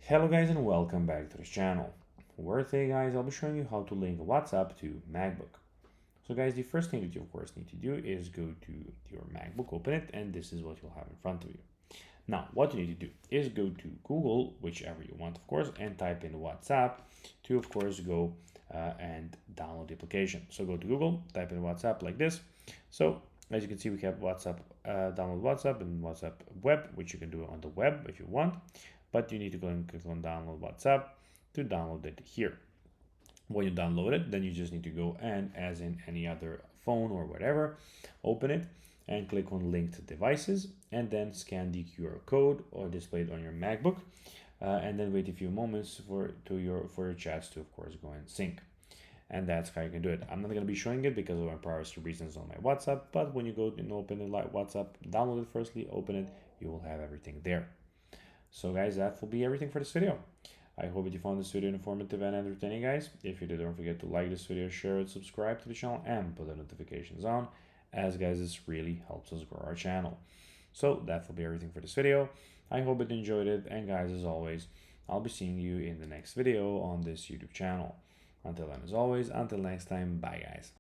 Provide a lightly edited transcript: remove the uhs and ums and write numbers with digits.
Hello guys and welcome back to this channel, where today guys I'll be showing you how to link WhatsApp to MacBook. So guys, the first thing that you of course need to do is go to your MacBook, open it, and this is what you'll have in front of you. Now what you need to do is go to Google, whichever you want of course, and type in WhatsApp to of course go and download the application. So go to Google, type in WhatsApp like this. So as you can see, we have WhatsApp, download WhatsApp and WhatsApp web, which you can do on the web if you want, but you need to go and click on download WhatsApp to download it here. When you download it, then you just need to go and, as in any other phone or whatever, open it and click on linked devices, and then scan the QR code or display it on your MacBook, and then wait a few moments for your chats to of course go and sync. And that's how you can do it. I'm not going to be showing it because of my privacy reasons on my WhatsApp, but when you go and open it like WhatsApp, download it firstly, open it, you will have everything there. So guys, that will be everything for this video. I hope that you found this video informative and entertaining, guys. If you did, don't forget to like this video, share it, subscribe to the channel, and put the notifications on, as guys, this really helps us grow our channel. So that will be everything for this video. I hope that you enjoyed it, and guys, as always, I'll be seeing you in the next video on this YouTube channel. Until then, as always, until next time, bye guys.